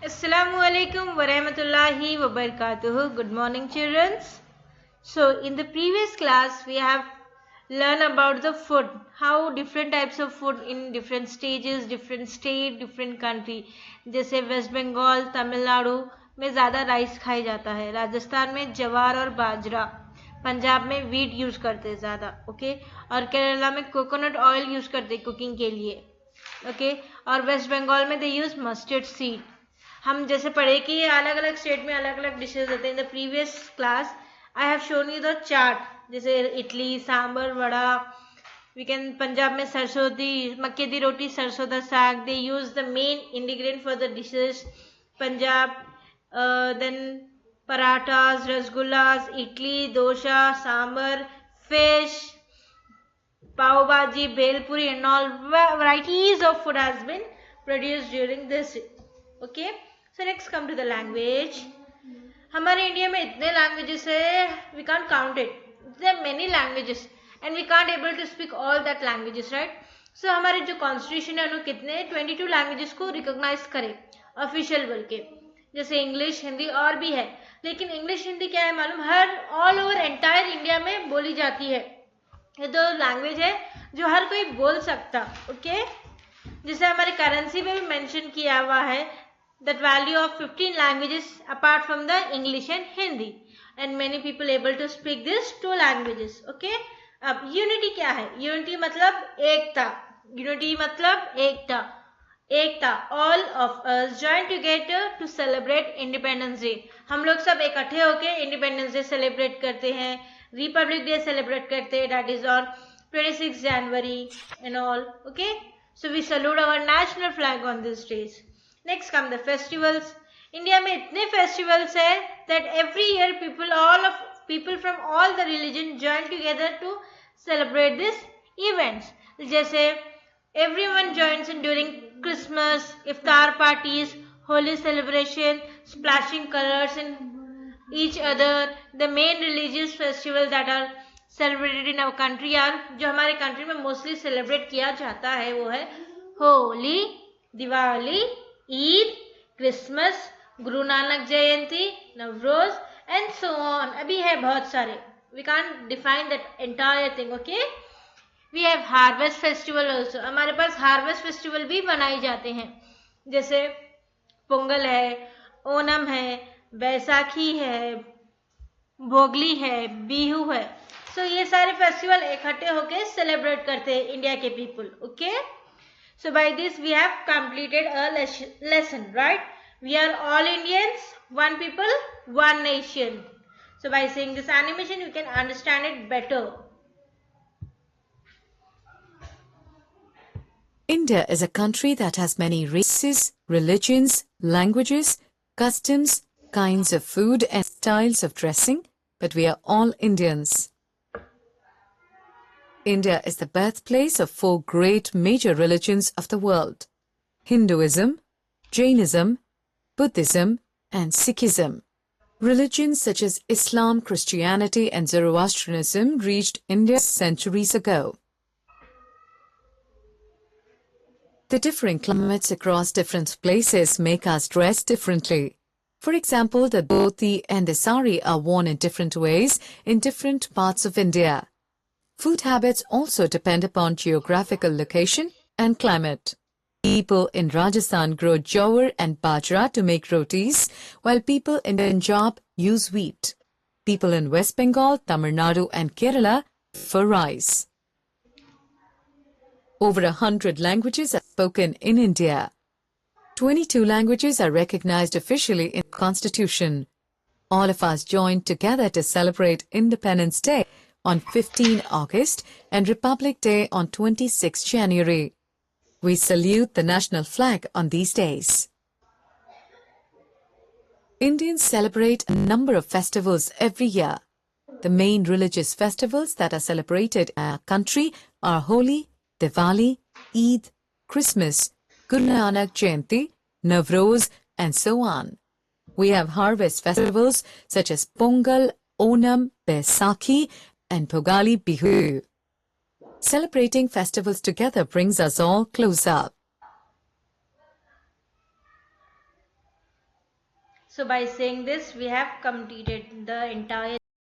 Assalamu alaikum wa rahmatullahi wa barakatuhu. Good morning, children. So, in the previous class, we have learned about the food, how different types of food in different stages, different state, different country. जैसे waste Bengal, Tamil Nadu में ज़्यादा rice खाई जाता है, राजस्थान में जवार और बाजरा, पंजाब में वीट यूज करते हैं ज़्यादा, ओके, और केरला में कोकोनट ऑयल यूज करते हैं कुकिंग के लिए, ओके, और वेस्ट बंगाल में दे यूज मस्टर्ड सीड. हम जैसे पढ़े कि अलग अलग स्टेट में अलग अलग डिशेज होते हैं. In the previous class I have shown you the chart, जैसे इडली, सांबर, वड़ा. वी कैन पंजाब में सरसों दी मक्के दी रोटी, सरसों दा साग. They use the main ingredient for the dishes. Punjab then parathas, rasgullas, idli, dosa, sambar, fish, pav bhaji, bhel puri and all varieties of food has been produced during this. Okay, so next come to the language. हमारे India में इतने languages है, we can't count it. There are many languages and we can't able to speak all that languages, right? So हमारे जो constitution है उन्होंने कितने 22 languages को रिकॉग्नाइज करे ऑफिशियल बोल के, जैसे इंग्लिश, हिंदी और भी है. लेकिन इंग्लिश हिंदी क्या है मालूम, हर ऑल ओवर एंटायर इंडिया में बोली जाती है. ये दो लैंग्वेज है जो हर कोई बोल सकता. ओके, जिसे हमारे करेंसी में भी मेंशन किया हुआ है that value of 15 languages apart from the English and Hindi, and many people able to speak these two languages. Okay, अब यूनिटी क्या है? यूनिटी मतलब एकता. यूनिटी मतलब एकता. एकता, all of us join together to celebrate independence day. हम लोग सब इकट्ठे होके इंडिपेंडेंस डे सेलिब्रेट करते हैं, रिपब्लिक डे सेलिब्रेट करते हैं, that is on 26 January and all. Okay, so we salute our national flag on these days. Next come the festivals. India में इतने festivals है that every year people from all the religion join together to celebrate these events. जैसे everyone joins in during Christmas, iftar parties, holy celebration, splashing colors in each other. The main religious festivals that are celebrated in our country are, जो हमारे country में mostly celebrate किया जाता है वो है Holi, Diwali, Eid, Christmas, Guru Nanak Jayanti, Navroz and so on. अभी है बहुत सारे, we can't define that entire thing. Okay, we have harvest festival also. हमारे पास हार्वेस्ट फेस्टिवल भी मनाए जाते हैं, जैसे पोंगल है, ओनम है, बैसाखी है, भोगली है, बिहू है. सो ये सारे फेस्टिवल इकट्ठे होके सेलिब्रेट करते हैं इंडिया के people. Okay, so by this we have completed a lesson, right? We are all Indians, one people, one nation. So by seeing this animation you can understand it better. India is a country that has many races, religions, languages, customs, kinds of food and styles of dressing, but we are all Indians. India is the birthplace of four great major religions of the world: Hinduism, Jainism, Buddhism, and Sikhism. Religions such as Islam, Christianity, and Zoroastrianism reached India centuries ago. The differing climates across different places make us dress differently. For example, the dhoti and the sari are worn in different ways in different parts of India. Food habits also depend upon geographical location and climate. People in Rajasthan grow jowar and bajra to make rotis, while people in Punjab use wheat. People in West Bengal, Tamil Nadu, and Kerala for rice. Over 100 languages are spoken in India. 22 languages are recognized officially in the Constitution. All of us joined together to celebrate Independence Day on 15 August and Republic Day on 26 January. We salute the national flag on these days. Indians celebrate a number of festivals every year. The main religious festivals that are celebrated in our country are Holi, Diwali, Eid, Christmas, Guru Nanak Jayanti, Navroz, and so on. We have harvest festivals such as Pongal, Onam, Baisakhi, and Bhogali Bihu. Celebrating festivals together brings us all closer. So by saying this, we have completed the entire